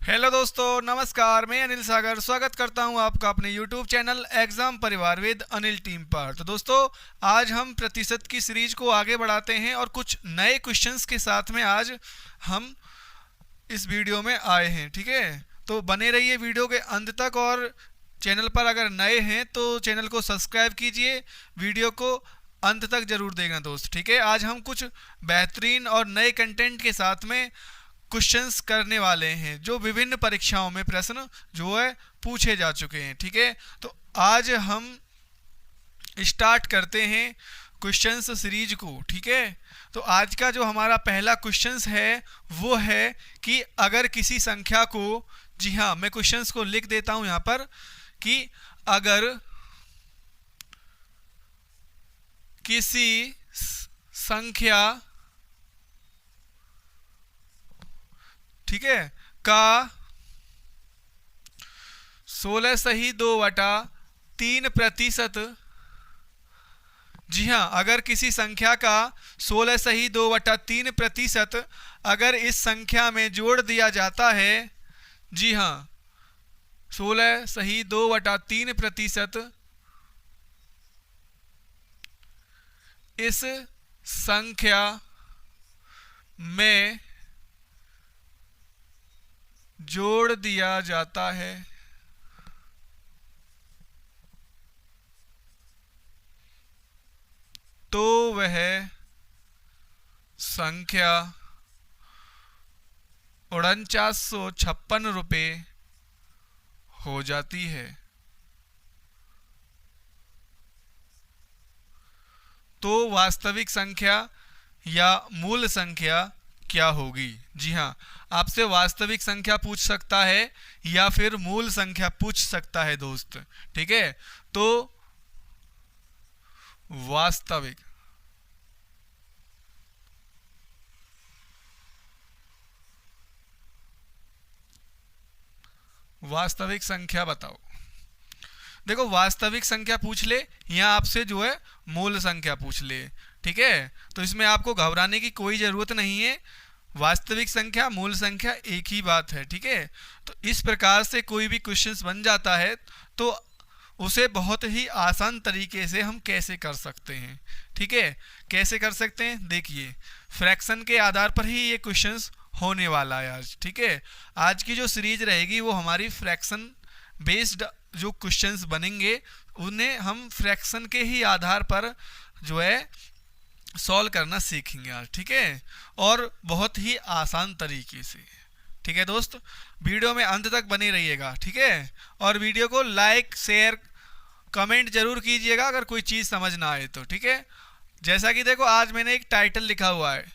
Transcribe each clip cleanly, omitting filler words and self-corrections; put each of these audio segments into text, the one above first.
Hello दोस्तों, नमस्कार। मैं अनिल सागर स्वागत करता हूं आपका अपने YouTube चैनल एग्जाम परिवार विद अनिल टीम पर। तो दोस्तों, आज हम प्रतिशत की सीरीज को आगे बढ़ाते हैं और कुछ नए क्वेश्चंस के साथ में आज हम इस वीडियो में आए हैं। ठीक है, तो बने रहिए वीडियो के अंत तक और चैनल पर अगर नए हैं तो चैनल को सब्सक्राइब कीजिए, वीडियो को अंत तक जरूर देगा दोस्त। ठीक है, आज हम कुछ बेहतरीन और नए कंटेंट के साथ में क्वेश्चंस करने वाले हैं जो विभिन्न परीक्षाओं में प्रश्न जो है पूछे जा चुके हैं। ठीक है, तो आज हम स्टार्ट करते हैं क्वेश्चंस सीरीज को। ठीक है, तो आज का जो हमारा पहला क्वेश्चंस है वो है कि अगर किसी संख्या को, जी हाँ, मैं क्वेश्चंस को लिख देता हूं यहां पर कि अगर किसी संख्या, ठीक है, का 16/2/3%, जी हाँ, अगर किसी संख्या का 16/2/3% अगर इस संख्या में जोड़ दिया जाता है, जी हाँ, 16/2/3% इस संख्या में जोड़ दिया जाता है तो वह संख्या 4956 रुपये हो जाती है। तो वास्तविक संख्या या मूल संख्या क्या होगी? जी हाँ, आपसे वास्तविक संख्या पूछ सकता है या फिर मूल संख्या पूछ सकता है दोस्त। ठीक है, तो वास्तविक संख्या बताओ। देखो, वास्तविक संख्या पूछ ले या आपसे जो है मूल संख्या पूछ ले। ठीक है, तो इसमें आपको घबराने की कोई ज़रूरत नहीं है। वास्तविक संख्या, मूल संख्या एक ही बात है। ठीक है, तो इस प्रकार से कोई भी क्वेश्चंस बन जाता है तो उसे बहुत ही आसान तरीके से हम कैसे कर सकते हैं। ठीक है, कैसे कर सकते हैं? देखिए, फ्रैक्शन के आधार पर ही ये क्वेश्चंस होने वाला है आज। ठीक है, आज की जो सीरीज रहेगी वो हमारी फ्रैक्शन बेस्ड जो क्वेश्चंस बनेंगे उन्हें हम फ्रैक्शन के ही आधार पर जो है सॉल्व करना सीखेंगे आज। ठीक है, और बहुत ही आसान तरीके से। ठीक है दोस्त, वीडियो में अंत तक बने रहिएगा। ठीक है, और वीडियो को लाइक, शेयर, कमेंट जरूर कीजिएगा अगर कोई चीज़ समझ ना आए तो। ठीक है, जैसा कि देखो, आज मैंने एक टाइटल लिखा हुआ है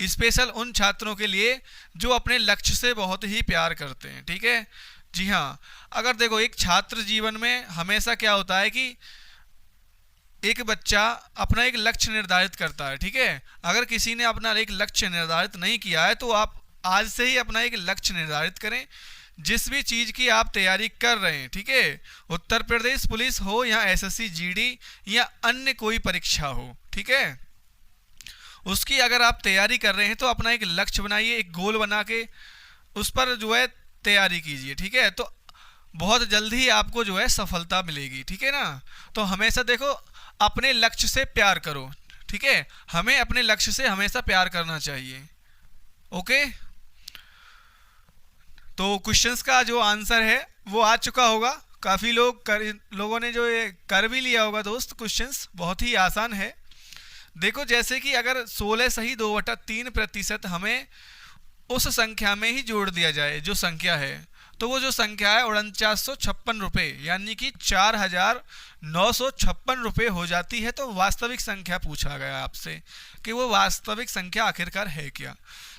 स्पेशल उन छात्रों के लिए जो अपने लक्ष्य से बहुत ही प्यार करते हैं। ठीक है, जी हाँ, अगर देखो, एक छात्र जीवन में हमेशा क्या होता है कि एक बच्चा अपना एक लक्ष्य निर्धारित करता है। ठीक है, अगर किसी ने अपना एक लक्ष्य निर्धारित नहीं किया है तो आप आज से ही अपना एक लक्ष्य निर्धारित करें। जिस भी चीज़ की आप तैयारी कर रहे हैं, ठीक है, उत्तर प्रदेश पुलिस हो या एसएससी जीडी या अन्य कोई परीक्षा हो, ठीक है, उसकी अगर आप तैयारी कर रहे हैं तो अपना एक लक्ष्य बनाइए, एक गोल बना के उस पर जो है तैयारी कीजिए। ठीक है, तो बहुत जल्द ही आपको जो है सफलता मिलेगी। ठीक है ना, तो हमेशा देखो अपने लक्ष्य से प्यार करो। ठीक है, हमें अपने लक्ष्य से हमेशा प्यार करना चाहिए। ओके, तो क्वेश्चंस का जो आंसर है वो आ चुका होगा। काफ़ी लोगों ने जो ये कर भी लिया होगा दोस्त। क्वेश्चंस बहुत ही आसान है। देखो, जैसे कि अगर 16/2/3% हमें उस संख्या में ही जोड़ दिया जाए जो संख्या है, तो वो जो संख्या है 4956 रुपये यानी कि 4956 रुपये हो जाती है। तो वास्तविक संख्या पूछा गया आपसे कि वो वास्तविक संख्या आखिरकार है क्या।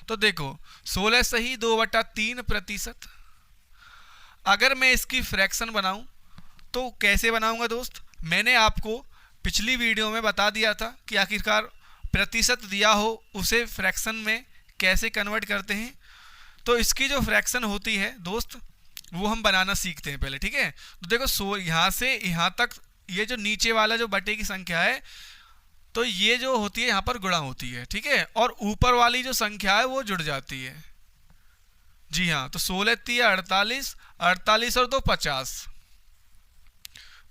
तो देखो, 16/2/3%, अगर मैं इसकी फ्रैक्शन बनाऊं तो कैसे बनाऊंगा दोस्त? मैंने आपको पिछली वीडियो में बता दिया था कि आखिरकार प्रतिशत दिया हो उसे फ्रैक्शन में कैसे कन्वर्ट करते हैं। तो इसकी जो फ्रैक्शन होती है दोस्त वो हम बनाना सीखते हैं पहले। ठीक है, तो देखो, यहाँ से यहाँ तक ये जो नीचे वाला जो बटे की संख्या है तो ये जो होती है यहाँ पर गुणा होती है। ठीक है, और ऊपर वाली जो संख्या है वो जुड़ जाती है। जी हाँ, तो 16 3 48, 48 और 2 50,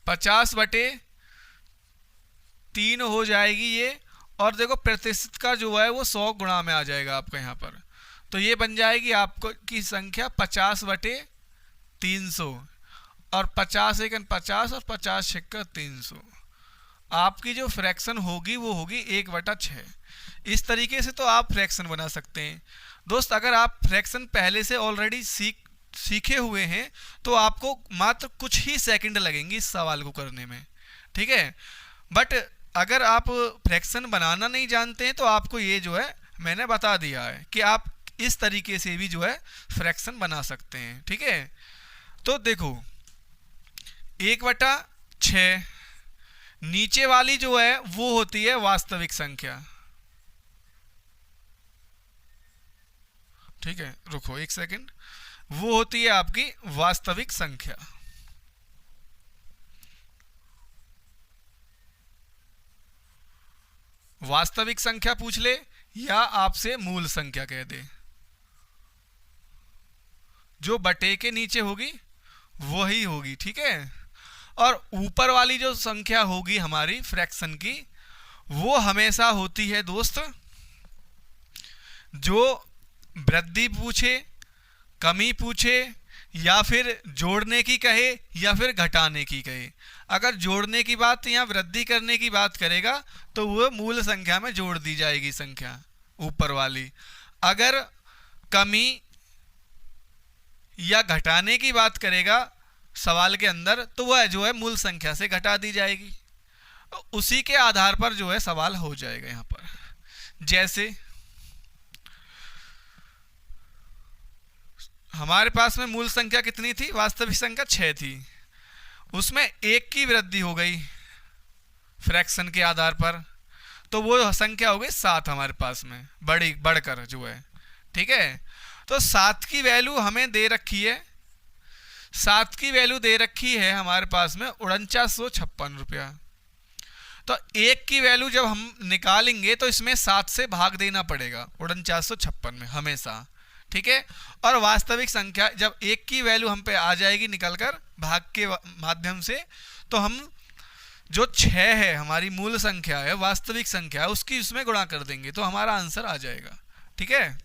50/3 हो जाएगी ये। और देखो प्रतिशत का जो है वो 100 गुणा में आ जाएगा आपका यहाँ पर, तो ये बन जाएगी आपको की संख्या 50/300, और 50 एकन 50 और 50 छक्का 300। आपकी जो फ्रैक्शन होगी वो होगी 1/6। इस तरीके से तो आप फ्रैक्शन बना सकते हैं दोस्त। अगर आप फ्रैक्शन पहले से ऑलरेडी सीखे हुए हैं तो आपको मात्र कुछ ही सेकंड लगेंगे इस सवाल को करने में, ठीक है। बट अगर आप फ्रैक्शन बनाना नहीं जानते हैं तो आपको ये जो है मैंने बता दिया है कि आप इस तरीके से भी जो है फ्रैक्शन बना सकते हैं, ठीक है। तो देखो 1/6 नीचे वाली जो है वो होती है वास्तविक संख्या, ठीक है। रुको एक सेकंड, वो होती है आपकी वास्तविक संख्या। वास्तविक संख्या पूछ ले या आपसे मूल संख्या कह दे, जो बटे के नीचे होगी वही होगी, ठीक है। और ऊपर वाली जो संख्या होगी हमारी फ्रैक्शन की, वो हमेशा होती है दोस्त जो वृद्धि पूछे, कमी पूछे, या फिर जोड़ने की कहे या फिर घटाने की कहे। अगर जोड़ने की बात या वृद्धि करने की बात करेगा तो वो मूल संख्या में जोड़ दी जाएगी संख्या ऊपर वाली। अगर कमी या घटाने की बात करेगा सवाल के अंदर तो वह जो है मूल संख्या से घटा दी जाएगी। उसी के आधार पर जो है सवाल हो जाएगा यहाँ पर। जैसे हमारे पास में मूल संख्या कितनी थी, वास्तविक संख्या 6 थी, उसमें 1 की वृद्धि हो गई फ्रैक्शन के आधार पर, तो वो संख्या हो गई 7 हमारे पास में बढ़कर जो है, ठीक है। तो 7 की वैल्यू हमें दे रखी है, 7 की वैल्यू दे रखी है हमारे पास में 4956 रुपया। तो 1 की वैल्यू जब हम निकालेंगे तो इसमें 7 से भाग देना पड़ेगा 4956 में हमेशा, ठीक है। और वास्तविक संख्या जब 1 की वैल्यू हम पे आ जाएगी निकलकर भाग के माध्यम से, तो हम जो 6 है हमारी मूल संख्या है, वास्तविक संख्या है, उसकी उसमें गुणा कर देंगे तो हमारा आंसर आ जाएगा, ठीक है।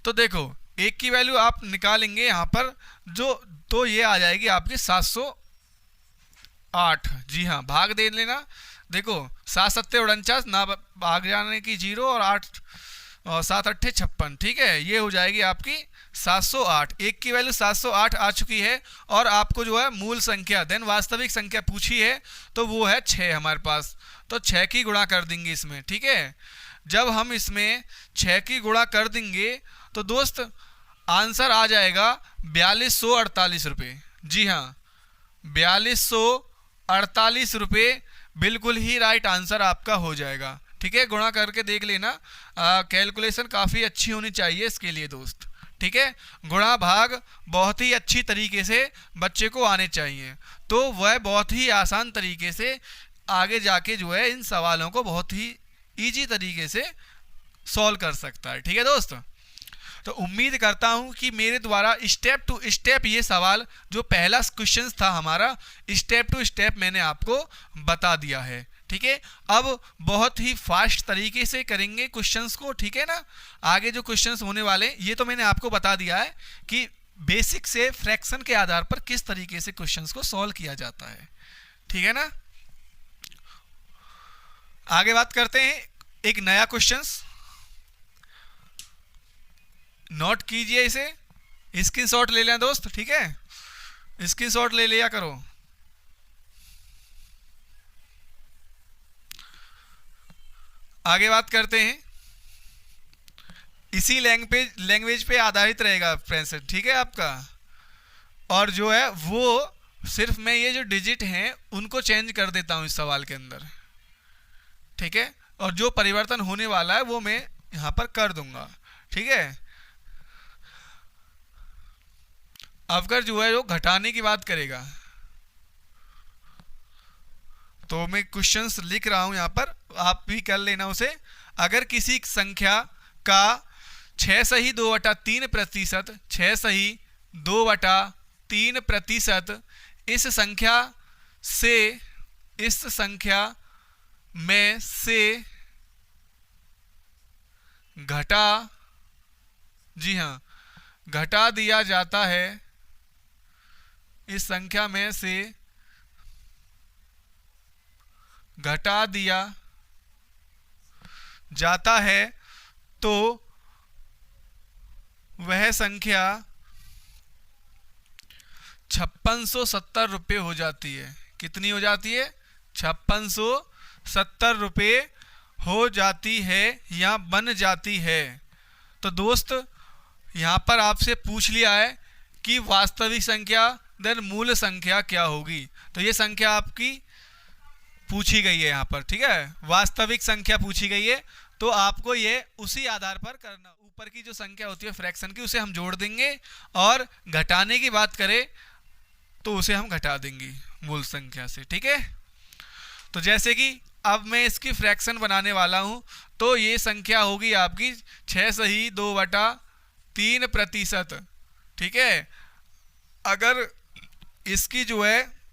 तो देखो 1 की वैल्यू आप निकालेंगे यहाँ पर जो, तो ये आ जाएगी आपकी 708। जी हाँ, भाग दे लेना। देखो 7 7 49 ना भाग जाने की 0 और 8 और 7 8 56, ठीक है। ये हो जाएगी आपकी 708। 1 की वैल्यू 708 आ चुकी है और आपको जो है मूल संख्या देन वास्तविक संख्या पूछी है तो वो है 6 हमारे पास, तो 6 की गुणा कर देंगे इसमें, ठीक है। जब हम इसमें 6 की गुणा कर देंगे तो दोस्त आंसर आ जाएगा 4248 रुपये। जी हाँ, 4248 रुपये बिल्कुल ही राइट आंसर आपका हो जाएगा, ठीक है। गुणा करके देख लेना, कैलकुलेशन काफ़ी अच्छी होनी चाहिए इसके लिए दोस्त, ठीक है। गुणा भाग बहुत ही अच्छी तरीके से बच्चे को आने चाहिए, तो वह बहुत ही आसान तरीके से आगे जाके जो है इन सवालों को बहुत ही इजी तरीके से सॉल्व कर सकता है, ठीक है दोस्त। तो उम्मीद करता हूं कि मेरे द्वारा स्टेप टू स्टेप ये सवाल जो पहला क्वेश्चन था हमारा, स्टेप टू स्टेप मैंने आपको बता दिया है, ठीक है। अब बहुत ही फास्ट तरीके से करेंगे क्वेश्चंस को, ठीक है ना। आगे जो क्वेश्चंस होने वाले ये तो मैंने आपको बता दिया है कि बेसिक से फ्रैक्शन के आधार पर किस तरीके से क्वेश्चंस को सॉल्व किया जाता है, ठीक है ना। आगे बात करते हैं एक नया क्वेश्चंस, नोट कीजिए इसे, स्क्रीनशॉट ले लें दोस्त, ठीक है। स्क्रीनशॉट ले लिया करो। आगे बात करते हैं, इसी लैंग्वेज पे आधारित रहेगा फ्रेंड्स, ठीक है आपका। और जो है वो सिर्फ मैं ये जो डिजिट हैं उनको चेंज कर देता हूं इस सवाल के अंदर, ठीक है। और जो परिवर्तन होने वाला है वो मैं यहां पर कर दूंगा, ठीक है। अगर जो है वो घटाने की बात करेगा तो मैं क्वेश्चंस लिख रहा हूं यहां पर, आप भी कर लेना उसे। अगर किसी संख्या का 6 सही 2/3%, 6 सही 2/3% इस संख्या में से घटा, जी हाँ, घटा दिया जाता है, इस संख्या में से घटा दिया जाता है तो वह संख्या 5670 रुपये हो जाती है। कितनी हो जाती है? 5670 रुपये हो जाती है या बन जाती है। तो दोस्त यहाँ पर आपसे पूछ लिया है कि वास्तविक संख्या देन मूल संख्या क्या होगी। तो ये संख्या आपकी पूछी गई है यहाँ पर, ठीक है, वास्तविक संख्या पूछी गई है। तो आपको ये उसी आधार पर करना, ऊपर की जो संख्या होती है फ्रैक्शन की उसे हम जोड़ देंगे और घटाने की बात करें तो उसे हम घटा देंगे मूल संख्या से, ठीक है। तो जैसे कि अब मैं इसकी फ्रैक्शन बनाने वाला हूं, तो ये संख्या होगी आपकी 6 सही 2/3%, ठीक है। अगर इसकी जो है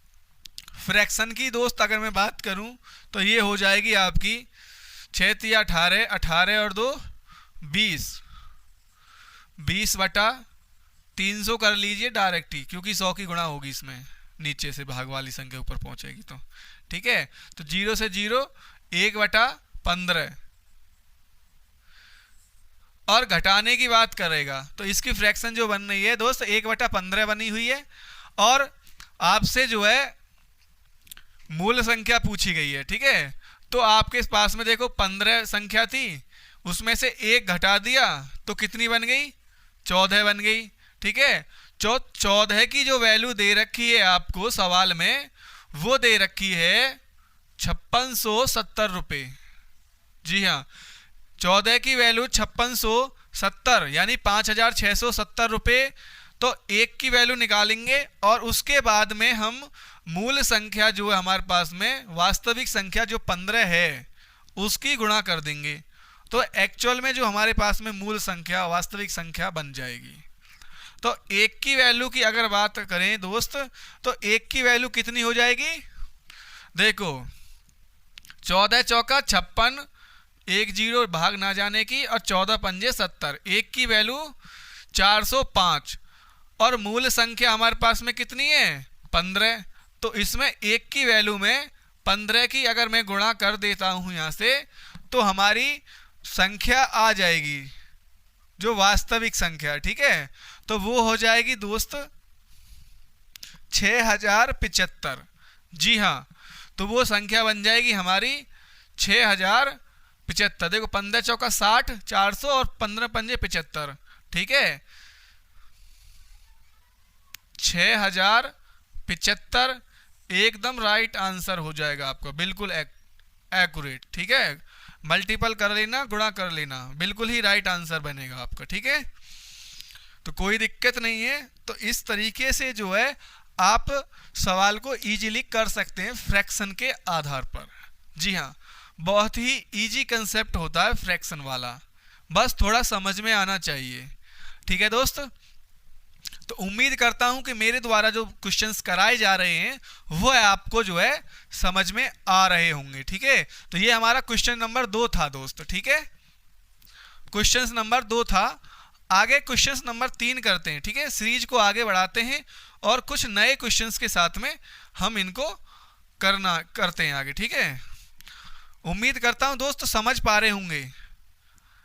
फ्रैक्शन की दोस्त अगर मैं बात करूं तो ये हो जाएगी आपकी 6 तिया 18, 18 और 2 20, 20/300 कर लीजिए डायरेक्ट ही, क्योंकि 100 की गुणा होगी इसमें, नीचे से भाग वाली संख्या ऊपर पहुंचेगी तो, ठीक है। तो 0 से 0 1/15 और घटाने की बात करेगा तो इसकी फ्रैक्शन जो बन रही है दोस्त 1/15 बनी हुई है और आपसे जो है मूल संख्या पूछी गई है, ठीक है। तो आपके पास में देखो 15 संख्या थी, उसमें से 1 घटा दिया तो कितनी बन गई? 14 बन गई, ठीक है। 14 की जो वैल्यू दे रखी है आपको सवाल में, वो दे रखी है 5670 रुपये। जी हाँ, 14 की वैल्यू 5670 यानी 5670 रुपये। तो 1 की वैल्यू निकालेंगे और उसके बाद में हम मूल संख्या जो है हमारे पास में, वास्तविक संख्या जो 15 है, उसकी गुणा कर देंगे। तो एक्चुअल में जो हमारे पास में मूल संख्या, वास्तविक संख्या बन जाएगी। तो 1 की वैल्यू की अगर बात करें दोस्त, तो 1 की वैल्यू कितनी हो जाएगी? देखो 14 चौका 56, 1 0 भाग ना जाने की, और 14 पंजे 70, 1 की वैल्यू 405 और मूल संख्या हमारे पास में कितनी है? 15। तो इसमें 1 की वैल्यू में 15 की अगर मैं गुणा कर देता हूं यहां से, तो हमारी संख्या आ जाएगी जो वास्तविक संख्या, ठीक है। तो वो हो जाएगी दोस्त 6075। जी हाँ, तो वो संख्या बन जाएगी हमारी 6075। देखो 15 चौका 60, 400 और 15 पंजे 75, ठीक है। 6075 एकदम राइट आंसर हो जाएगा आपका, बिल्कुल एक्यूरेट, ठीक है। मल्टीपल कर लेना, गुणा कर लेना, बिल्कुल ही राइट आंसर बनेगा आपका, ठीक है। तो कोई दिक्कत नहीं है। तो इस तरीके से जो है आप सवाल को इजीली कर सकते हैं फ्रैक्शन के आधार पर। जी हाँ, बहुत ही इजी कंसेप्ट होता है फ्रैक्शन वाला, बस थोड़ा समझ में आना चाहिए, ठीक है दोस्त। तो उम्मीद करता हूं कि मेरे द्वारा जो क्वेश्चंस कराए जा रहे हैं वो आपको जो है समझ में आ रहे होंगे, ठीक है। तो ये हमारा क्वेश्चन नंबर 2 था दोस्त, ठीक है। क्वेश्चन नंबर 2 था। आगे क्वेश्चन नंबर 3 करते हैं, ठीक है। सीरीज को आगे बढ़ाते हैं और कुछ नए क्वेश्चंस के साथ में हम इनको करते हैं आगे, ठीक है। उम्मीद करता हूं दोस्त समझ पा रहे होंगे।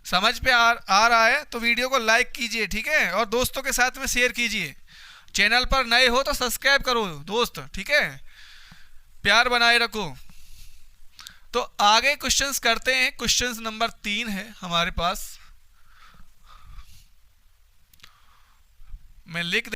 समझ पे आ रहा है तो वीडियो को लाइक कीजिए, ठीक है, और दोस्तों के साथ में शेयर कीजिए। चैनल पर नए हो तो सब्सक्राइब करो दोस्त, ठीक है, प्यार बनाए रखो। तो आगे क्वेश्चंस करते हैं। क्वेश्चंस नंबर 3 है हमारे पास, मैं लिख